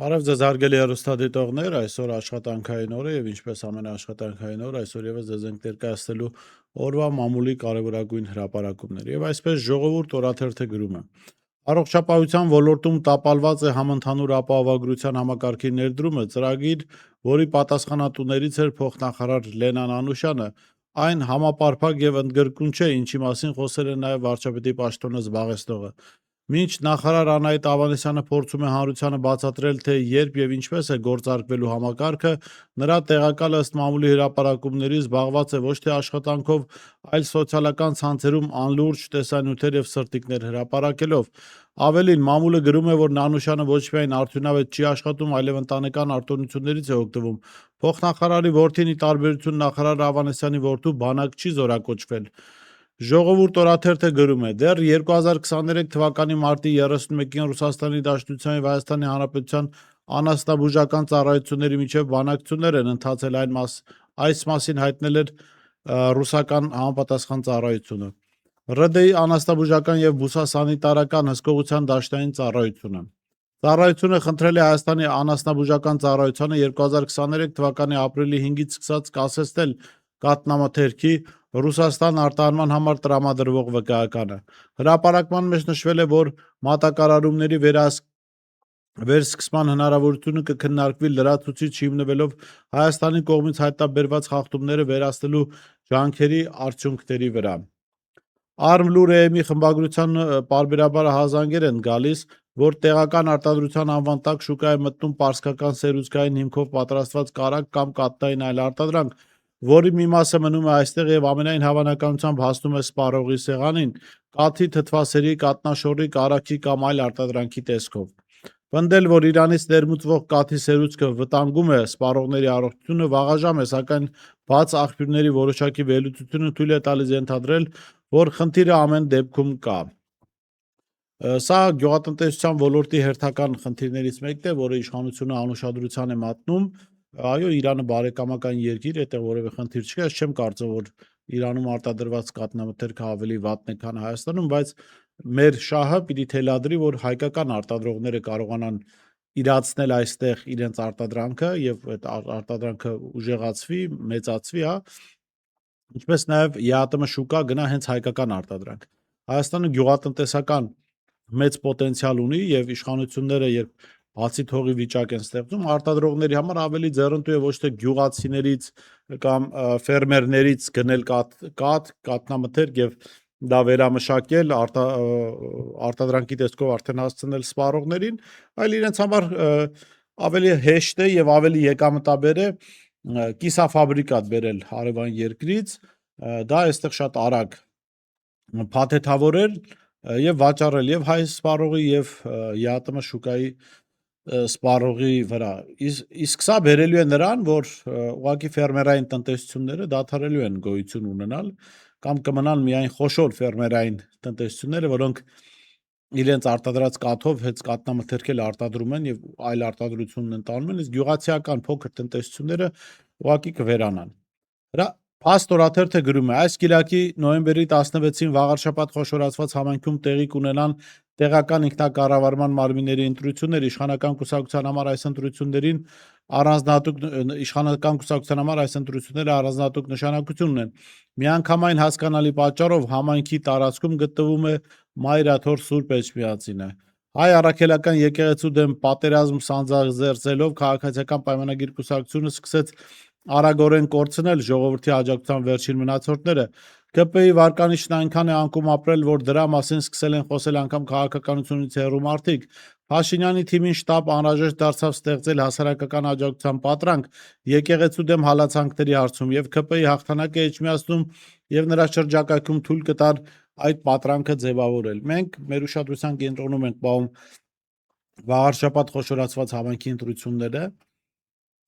Բարև ձեզ հարգելի հեռուստադիտողներ, այսօր աշխատանքային օր է եւ ինչպես ամեն աշխատանքային օր, այսօր եւս ձեզ ենք ներկայացնելու օրվա մամուլի կարևորագույն հրապարակումներ։ Եվ այսպես ժողովուրդ օրաթերթը գրում է. Առողջապահության ոլորտում տապալված է համընդհանուր ապահովագրության համակարգի ներդրումը, ծրագիր, որի պատասխանատուներից էր փոխնախարար Լենան Անուշյանը, այն համապարփակ եւ ընդգրկուն չէ, ինչի մասին խոսել է նաեւ վարչապետի պաշտոնը զբաղեցնողը։ Մինչ նախարար Անահիտ Ավանեսյանը փորձում է հանրությանը բացատրել, թե երբ եւ ինչպես է գործարկվելու համակարգը, նրա տեղակալը ըստ մամուլի հրապարակումների զբաղված է ոչ թե աշխատանքով, այլ սոցիալական ցանցերում անլուրջ տեսանյութեր եւ սրտիկներ հրապարակելով։ Ավելին, մամուլը գրում է, որ Նանուշյանը ոչ միայն արդյունավետ չի աշխատում, այլև ընտանեկան արտոնություններից է օգտվում։ Փոխնախարարի որդին, ի տարբերություն նախարար Ավանեսյանի որդու, բանակ չի զորակոչվել։ Ժողովուրդ օրաթերթը գրում է. դեռ 2023 թվականի մարտի 31-ին Ռուսաստանի Դաշնության եւ Հայաստանի Հանրապետության անասնաբուժական ծառայությունների միջև բանակցություններ են ընթացել, այս մասին հայտնել էր ռուսական համապատասխան ծառայությունը։ ՌԴ-ի անասնաբուժական եւ բուսասանիտարական հսկողության դաշնային ծառայությունը։ Ծառայությունը խնդրել է Հայաստանի անասնաբուժական ծառայությանը 2023 թվականի ապրիլի 5-ից սկսած կասեցնել կաթնամթերքի Ռուսաստան արտահանման համար տրամադրվող վկայականը։ Հրապարակման մեջ նշվել է, որ մատակարարումների վերսկսման հնարավորությունը կքննարկվի լրացուցիչ հիմնվելով Հայաստանի կողմից հայտնաբերված խախտումները վերացնելու ջանքերի արդյունքների վրա։ Արմլուր-ԵՄ-ի խմբագրության պարբերաբար հազանգեր են գալիս, որ տեղական արտադրության անվան տակ շուկա է մտնում պարսկական սերուցքային հիմքով պատրաստված կարագ կամ կաթնային այլ արտադրանք, որի մի մասը մնում է այստեղ եւ ամենայն հավանականությամբ հասնում է սպառողի սեղանին, կաթի, թթվասերի, կաթնաշոռի, կարագի կամ այլ արտադրանքի տեսքով։ Պնդել, որ Իրանից ներմուծվող կաթի սերուցքը վտանգում է սպառողների առողջությունը, վաղաժամ է, սակայն բաց աղբյուրների որոշակի վերլուծությունը թույլ է տալիս ենթադրել, որ խնդիրը ամեն դեպքում կա։ Սա գյուղատնտեսության ոլորտի հերթական խնդիրներից մեկն է, որը իշխանությունը անուշադրության է մատնում։ Այո, Իրանը բարեկամական երկիր է, այդտեղ որևէ խնդիր չկա, ես չեմ կարծում, որ Իրանում արտադրված կաթնամթերքը ավելի վատն է, քան Հայաստանում, բայց մեր շահը պիտի թելադրի, որ հայկական արտադրողները կարողանան իրացնել այստեղ իրենց արտադրանքը եւ այդ արտադրանքը ուժեղացվի, մեծացվի, հա, ինչպես նաեւ ԵԱՏՄ շուկա գնա հենց հայկական արտադրանք։ Հայաստանը գյուղատնտեսական մեծ պոտենցիալ ունի եւ իշխանությունները երբ բացի թողի վիճակ են ստեղծում, արտադրողների համար ավելի ձեռնտու է ոչ թե գյուղացիներից կամ ֆերմերներից գնել կաթնամթերք եւ դա վերամշակել, արտադրանքի տեսքով արդեն հասցնել սպառողներին, այլ իրենց համար ավելի հեշտ է եւ ավելի եկամտաբեր է կիսաֆաբրիկատ բերել հարևան երկրից, դա այստեղ շատ արագ փաթեթավորել եւ վաճառել եւ հայ սպառողի եւ ԵԱՏՄ շուկայի սպառողի վրա։ Իսկ սա բերելու է նրան, որ ուղղակի ֆերմերային տնտեսությունները դադարելու են գոյություն ունենալ կամ կմնան միայն խոշոր ֆերմերային տնտեսությունները, որոնք իրենց արտադրած կաթով հենց կաթնամթերքել արտադրում են եւ այլ արտադրություն ընթանում են, իսկ գյուղացիական փոքր տնտեսությունները ուղղակի կվերանան։ Փաստ օրաթերթը գրում է. այս գիրակի նոյեմբերի 16-ին վաղարշաբաթ խոշորացված համայնքում տեղի կունենան տեղական ինքնակառավարման մարմինների ընտրություններ, իշխանական կուսակցության համար այս ընտրությունները առանձնահատուկ նշանակություն ունեն։ Միանգամայն հասկանալի պատճառով համայնքի տարածքում գտնվում է Մայրաթոր Սուրբ Էջմիածինը։ Հայ առաքելական եկեղեցու դեմ պատերազմ սանձազերծելով քաղաքացիական պայմանագիր կուսակցությունը սկսեց արագորեն կորցնել ժողովրդի աջակցության վերջին մնացորդները։ ԿՊ-ի վարկանիշն այնքան է անկում ապրել, որ դրա մասին սկսել են խոսել անգամ քաղաքականությունից հեռու մարդիկ։ Փաշինյանի թիմին շտապ անհրաժեշտ դարձավ ստեղծել հասարակական աջակցության պատրանք եկեղեցու դեմ հալածանքների հարցում, եւ ԿՊ-ի հաղթանակը Էջմիածնում եւ նրա շրջակայքում թույլ կտար այդ պատրանքը ձևավորել։ Մենք մեր ուշադրության կենտրոնում ենք պահում վաղարշաբաթ խոշորացված համայնքի ընտրությունները։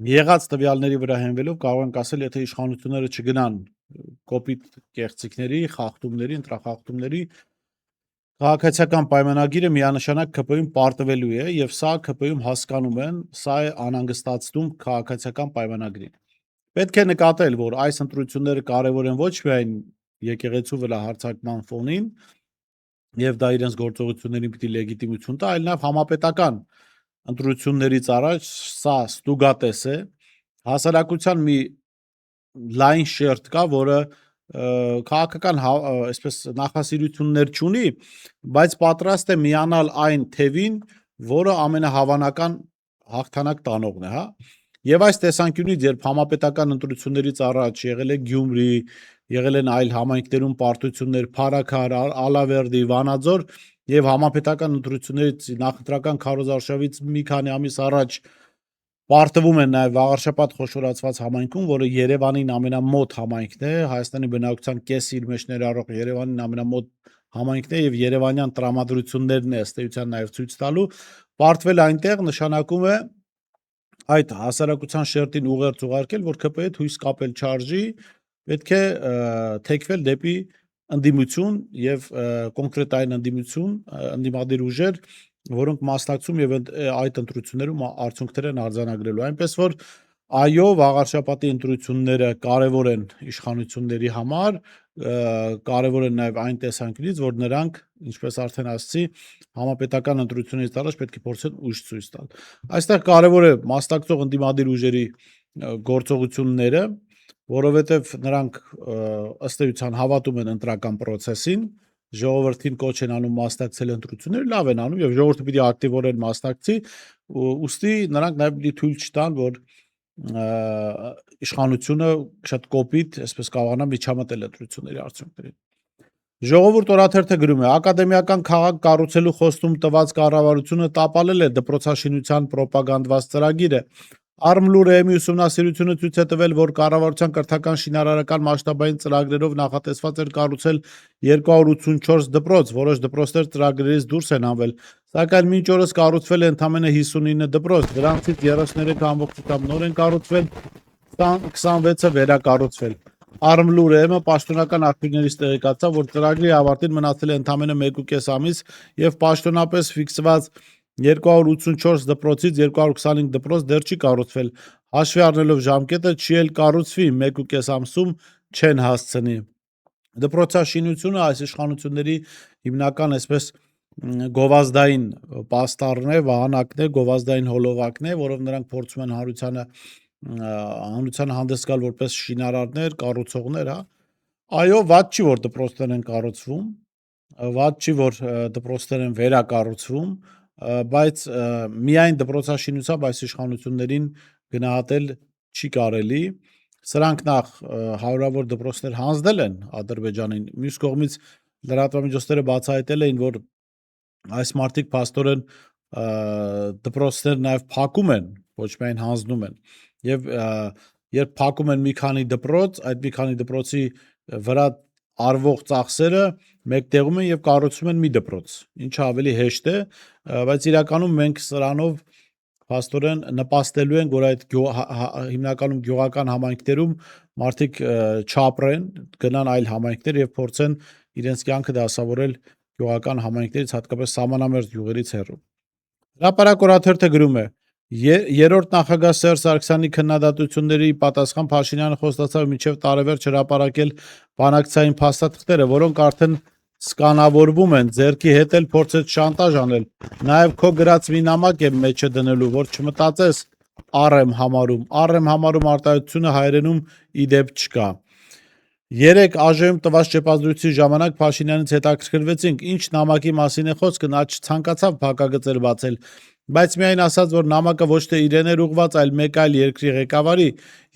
Եղած տվյալների վրա հենվելով կարող ենք ասել, եթե իշխանությունները չգնան կոպիտ կեղծիքների, խախտումների, ընտրախախտումների, քաղաքացիական պայմանագիրը միանշանակ ԿՊ-ին պարտվելու է եւ սա ԿՊ-ում հասկանում են, սա է անհանգստացնում քաղաքացիական պայմանագրին։ Պետք է նկատել, որ այս ընտրությունները կարևոր են ոչ միայն եկեղեցու վրա հարձակման ֆոնին եւ դա իրենց գործողություններին պիտի լեգիտիմություն տա, այլ նաեւ համապետական ընտրություններից առաջ սա ստուգատես է, հասարակության մի լայն շերտ կա, որը քաղաքական այսպես նախասիրություններ չունի, բայց պատրաստ է միանալ այն թևին, որը ամենահավանական հաղթանակ տանողն է, հա։ Եվ այս տեսանկյունից, երբ համապետական ընտրություններից առաջ եղել է Գյումրի, եղել են այլ համայնքներում պարտություններ, Փարաքար, Ալավերդի, Վանաձոր, եւ համապետական ընտրություններից նախընտրական քարոզարշավից մի քանի ամիս առաջ պարտվում են նաև Վաղարշապատ խոշորացված համայնքում, որը Երևանին ամենամոտ համայնքն է, Հայաստանի բնակչության կեսը իր մեջ ներառող Երևանին ամենամոտ համայնքն է եւ երևանյան տրամադրություններն է ըստ էության նաև ցույց տալու, պարտվել այնտեղ նշանակում է այդ հասարակության շերտին ուղերձ ուղարկել, որ ԿՊ-ը հույս կապել չարժի, պետք է թեքվել դեպի ընդդիմություն եւ կոնկրետ այն ընդդիմություն, ընդդիմադիր ուժեր, որոնք մասնակցում եւ այդ ընտրություններում արդյունքներ են արձանագրելու, այնպես որ այո, Վաղարշապատի ընտրությունները կարևոր են իշխանությունների համար, կարևոր են նաև այն տեսանկյունից, որ նրանք, ինչպես արդեն ասացի, համապետական ընտրություններից առաջ պետք է փորձեն ուժ ցույց տալ։ Այստեղ կարևոր է մասնակցող ընդդիմադիր ուժերի գործողությունները, որովհետև նրանք ըստ էության հավատում են ընտրական process-ին, ժողովրդին կոչ են անում մասնակցել ընտրություններ, լավ են անում եւ ժողովուրդը պիտի ակտիվորեն մասնակցի, ուստի նրանք նաև պիտի թույլ չտան, որ իշխանությունը շատ կոպիտ, այսպես կարողանա միջամտել ընտրությունների արդյունքներին։ Ժողովուրդ օրաթերթը գրում է. ակադեմիական քաղաք կառուցելու խոստում տված կառավարությունը տապալել է դպրոցաշինության պրոպագանդված ծրագիրը։ Արմլուրեմի ուսումնասիրությունը ցույց է տվել, որ կառավարության կրթական շինարարական մասշտաբային ծրագրերով նախատեսված էր կառուցել 284 դպրոց, որոշ դպրոցներ ծրագրերից դուրս են հանվել, սակայն մինչ օրս կառուցվել է ընդամենը 59 դպրոց, դրանցից 33-ը ամբողջությամբ նոր են կառուցվել, 26-ը վերակառուցվել։ Արմլուրեմը պաշտոնական աղբյուրներից տեղեկացավ, որ ծրագրի ավարտին մնացել է ընդամենը 1.5 ամիս եւ պաշտոնապես ֆիքսված 284 դպրոցից 225 դպրոց դեռ չի կառուցվել, հաշվի առնելով ժամկետը չի էլ կառուցվի 1.5 ամսում չեն հասցնի։ Դպրոցաշինությունը այս իշխանությունների հիմնական այսպես գովազդային պաստառն է, վահանակն է, գովազդային հոլովակն է, որով նրանք փորձում են հանրությանը հանդես գալ որպես շինարարներ, կառուցողներ, հա։ Այո, վատ չի, որ դպրոցներ են կառուցվում, վատ չի, որ դպրոցներ են վերակառուցվում, բայց միայն դպրոցաշինությամբ այս իշխանություններին գնահատել չի կարելի։ Սրանք նախ հարյուրավոր դպրոցներ հանձնել են Ադրբեջանին, մյուս կողմից լրատվամիջոցները բացահայտել էին, որ այս մարդիկ փաստորեն դպրոցներ նաև փակում են, ոչ միայն հանձնում են։ Եվ երբ փակում են մի քանի դպրոց, այդ մի քանի դպրոցի վրա արվող ծախսերը մեկտեղում են եւ կառուցում են մի դպրոց, ինչը ավելի հեշտ է, բայց իրականում մենք սրանով փաստորեն նպաստելու ենք, որ այդ հիմնականում գյուղական համայնքներում մարդիկ չապրեն, գնան այլ համայնքներ եւ փորձեն իրենց կյանքը դասավորել գյուղական համայնքներից, հատկապես սահմանամերձ գյուղերից հեռու։ Հրապարակ օրաթերթը գրում է. երրորդ նախագահ Սերժ Սարգսյանի քննադատությունների պատասխան Փաշինյանը խոստացավ մինչև տարեվերջ հրապարակել բանակցային փաստաթղթերը, որոնք արդեն սկանավորվում են, ձեռքի հետ էլ փորձեց շանտաժ անել։ Նաև քո գրած մի նամակ եմ մեջը դնելու, որ չմտածես առ եմ համարում արտահայտությունը հայերենում իդեպ չկա։ Երեք ԱԺ-ում տված ճեպազրույցի ժամանակ Փաշինյանից հետաքրքրվեցինք, ինչ նամակի մասին է խոսքը, նա չցանկացավ փակագծեր բացել, բայց միայն ասաց, որ նամակը ոչ թե իրեն էր ուղված, այլ մեկ այլ երկրի ղեկավարի,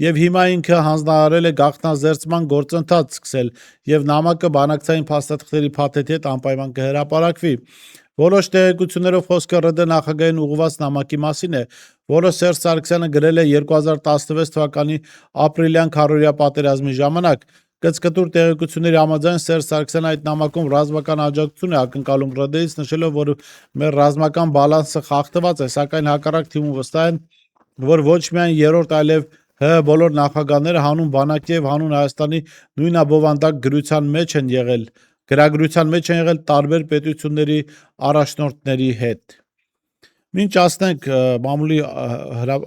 եւ հիմա ինքը հանձնարարել է գաղտնազերծման գործընթաց սկսել, եւ նամակը բանակցային փաստաթղթերի փաթեթի հետ անպայման կհրապարակվի։ Որոշ տեղեկություններով խոսքը ՌԴ նախագահին ուղղված նամակի մասին է, որը Սերժ Սարգսյանը գրել է 2016 թվականի ապրիլյան քառօրյա պատերազմի ժամանակ։ Կցկտուր տեղեկությունների համաձայն Սերժ Սարգսյանը այդ նամակում ռազմական աջակցություն է ակնկալում ՌԴ-ից, նշելով, որ մեր ռազմական բալանսը խախտված է, սակայն հակառակ թիմում վստահ են, որ ոչ միայն երրորդ, այլև ՀՀ բոլոր նախագահները հանուն բանակի եւ հանուն Հայաստանի նույն abովանդակ գրագրության մեջ են եղել տարբեր պետությունների առաջնորդների հետ։ Մինչ ասնենք մամուլի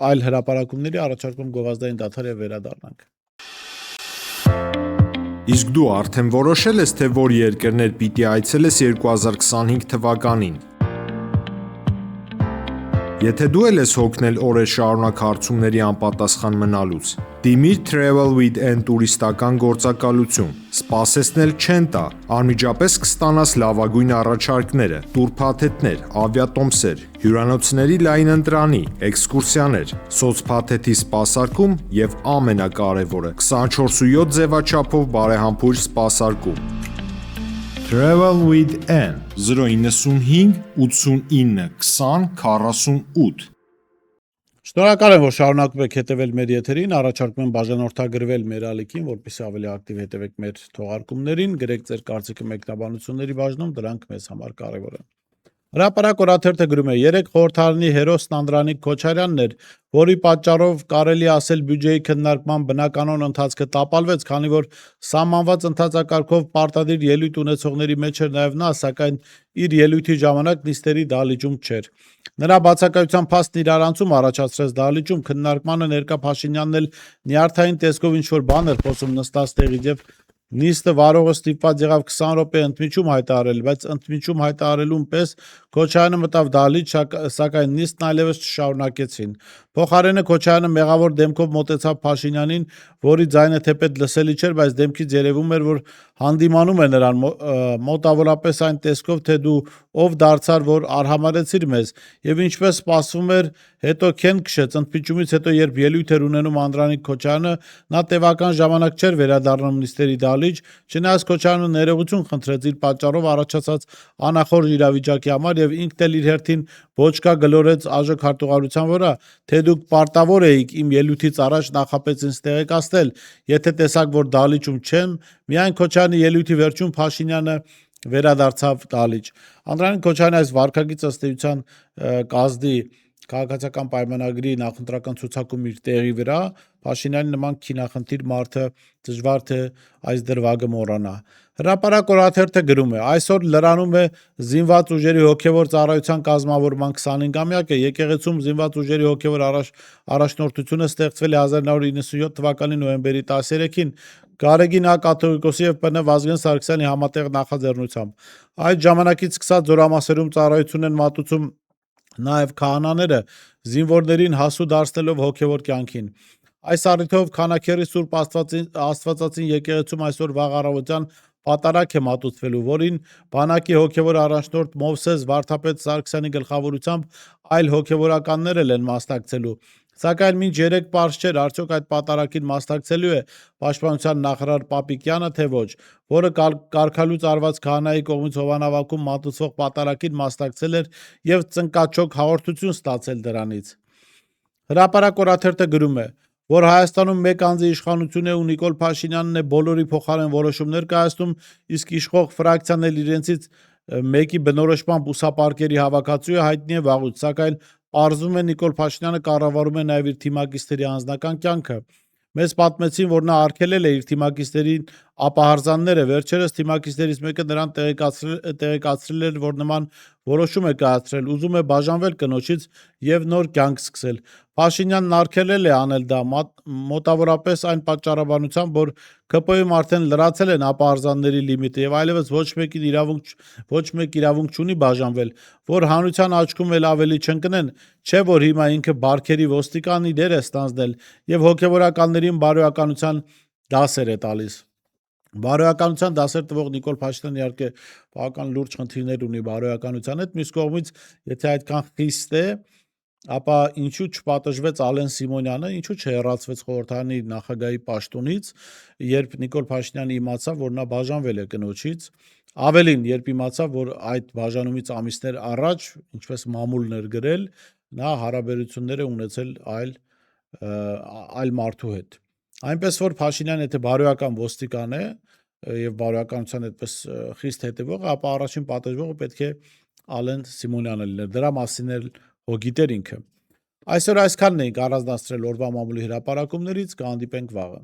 այլ հրապարակումների, առաջարկում գովազդային դադար եւ վերադառնանք։ Իսկ դու արդեն որոշել ես, թե որ երկրներ պիտի այցելես 2025 թվականին։ Եթե դու էլ ես հոգնել օրեր շարունակ հարցումների անպատասխան մնալուց, դիմիր Travel with N տուրիստական գործակալություն, սպասեցնել չեն տա, անմիջապես կստանաս լավագույն առաջարկները, տուրփաթեթներ, ավիատոմսեր, հյուրանոցների լայն ընտրանի, էքսկուրսիաներ, սոցփաթեթի սպասարկում եւ ամենակարևորը 24/7 ձևաչափով բարեհամբույր սպասարկում։ Travel with N 095 89 20 48 Շնորհակալ եմ, որ շարունակում եք հետևել մեր եթերին, առաջարկում եմ բաժանորդագրվել մեր ալիքին, որպեսզի ավելի ակտիվ հետևեք մեր թողարկումներին, գրեք ձեր կարծիքը մեկնաբանությունների բաժնում, դրանք մեզ համար կարևոր են։ Հրապարակ օրաթերթը գրում է. 3 խորհրդարանի հերոսն Անդրանիկ Քոչարյանն էր, որի պատճառով կարելի ասել բյուջեի քննարկման բնականոն ընթացքը տապալվեց, քանի որ սահմանված ընթացակարգով պարտադիր ելույթ ունեցողների մեջ էր նաև նա, սակայն իր ելույթի ժամանակ նիստերի դահլիճում չէր։ Նրա բացակայության փաստն իր առանցում առաջացրեց դահլիճում, քննարկմանը ներկա Փաշինյանն էլ նյարդային տեսքով ինչ-որ բան էր խոսում նստած տեղից եւ նիստը վարողը ստիպված եղավ 20 րոպե ընդմիջում հայտարարել, բայց ընդմիջում հայտարարելուն պես Քոչարյանը մտավ դահլիճ, սակայն նիստն այլևս չշարունակեցին։ Փոխարենը Քոչարյանը մեղավոր դեմքով մոտեցավ Փաշինյանին, որի ձայնը թեպետ լսելի չէր, բայց դեմքից երևում էր, որ հանդիմանում է նրան մոտավորապես այն տեսքով, թե դու ով դարձար, որ արհամարեցիր մեզ, եւ ինչպես սպասվում էր, հետո քեն քշեց, ընդմիջումից հետո երբ ելույթ էր ունենում Անդրանիկ Քոչարյանը, նա տևական ժամանակ չէր վերադառնում նիստերի դահլիճ, չնայած Քոչարյանը ներողություն խնդրեց իր պատճառով առաջացած անախորժ իրավիճակի համար եւ ինքն էլ իր հերթին ոչկա գլորեց ԱԺ քարտուղարության վրա, թե դուք պարտավոր էիք իմ ելույթից առաջ նախապես ինձ տեղեկացնել, եթե տեսաք, որ դահլիճում չեմ, միայն Քոչարյանի ելույթի վերջում Փաշինյանը վերադարձավ դահլիճ։ Անդրանիկ Քոչարյանի այս վարքագիծը ըստ էության կազդի քաղաքացիական պայմանագրի նախընտրական ցուցակում իր տեղի վրա, Փաշինյանի նման քինախնդիր մարդը դժվար թե այս դրվագը մոռանա։ Հրապարակ օրաթերթը գրում է. այսօր լրանում է զինված ուժերի հոգևոր ծառայության կազմավորման 25-ամյակը, եկեղեցում զինված ուժերի հոգևոր առաջնորդությունը ստեղծվել է 1997 թվականի նոյեմբերի 13-ին Գարեգին Ա. կաթողիկոսի եւ Բ. Վազգեն Սարգսյանի համատեղ նախաձեռնությամբ։ Այդ ժամանակից սկսած զորամասերում ծառայություն են մատուցում նաև քահանաները, զինվորներին հասու դարձնելով հոգևոր կյանքին։ Այս առիթով Քանաքեռի Սուրբ Աստվածածին եկեղեցում այսօր վաղ առավոտյան պատարագ է մատուցվելու, որին բանակի հոգևոր առաջնորդ Մովսես Վարդապետ Սարգսյանի գլխավորությամբ այլ հոգևորականներ են մասնակցելու։ Սակայն մինչ 3 պարզ չէր, արդյոք այդ պատարագին մասնակցելու է Պաշտպանության նախարար Պապիկյանը, թե ոչ, որը կարգալույծ արված քահանայի կողմից հովանավակում մատուցվող պատարագին մասնակցել էր եւ ծնկաչոք հաղորդություն ստացել դրանից։ Հրապարակ օրաթերթը գրում է, որ Հայաստանում մեկ անձի իշխանություն է ու Նիկոլ Փաշինյանն է բոլորի փոխարեն որոշումներ կայացնում, իսկ իշխող ֆրակցիան էլ իրենցից մեկի բնորոշմամբ ուսապարկերի հավաքածու է, հայտնի է վաղուց, սակայն պարզվում է Նիկոլ Փաշինյանը կառավարում է նաև իր թիմակիցների անձնական կյանքը։ Մեզ պատմեցին, որ նա արգելել է իր թիմակիցներին ապահարզանները, վերջերս թիմակիցներից մեկը նրան տեղեկացրել էր, որ նման որոշում է կայացրել, ուզում է բաժանվել կնոջից եւ նոր կյանք սկսել։ Փաշինյանն արգելել է անել դա մոտավորապես այն պատճառաբանությամբ, որ ԿՊ-ում արդեն լրացել են ապահարզանների լիմիտը եւ այլևս ոչ մեկ իրավունք չունի բաժանվել, որ հանրության աչքում էլ ավելի չընկնեն, չէ որ հիմա ինքը Բարքերի ոստիկանի դեր է ստանձնել եւ հոգեվորականներին բարոյականության դասեր է տալիս։ Բարոյականության դասեր տվող Նիկոլ Փաշինյանը իհարկե բավական լուրջ խնդիրներ ունի բարոյականության հետ, մյուս կողմից, եթե այդքան խիստ է, ապա ինչու չպատժվեց Ալեն Սիմոնյանը, ինչու չհեռացվեց խորհրդարանի նախագահի պաշտոնից, երբ Նիկոլ Փաշինյանը իմացավ, որ նա բաժանվել է կնոջից, ավելին, երբ իմացավ, որ այդ բաժանումից ամիսներ առաջ, ինչպես մամուլն էր գրել, նա հարաբերություններ է ունեցել այլ մարդու հետ։ Այնպես որ Փաշինյանը եթե բարոյական ոստիկան է եւ բարոյականության այդպես խիստ հետևող, ապա առաջին պատժվողը պետք է Ալեն Սիմոնյանը լիներ։ Դրա մասին էլ գիտեր ինքը։ Այսօր այսքանն էինք առանձնացրել օրվա մամուլի հրապարակումներից, կհանդիպենք վաղը։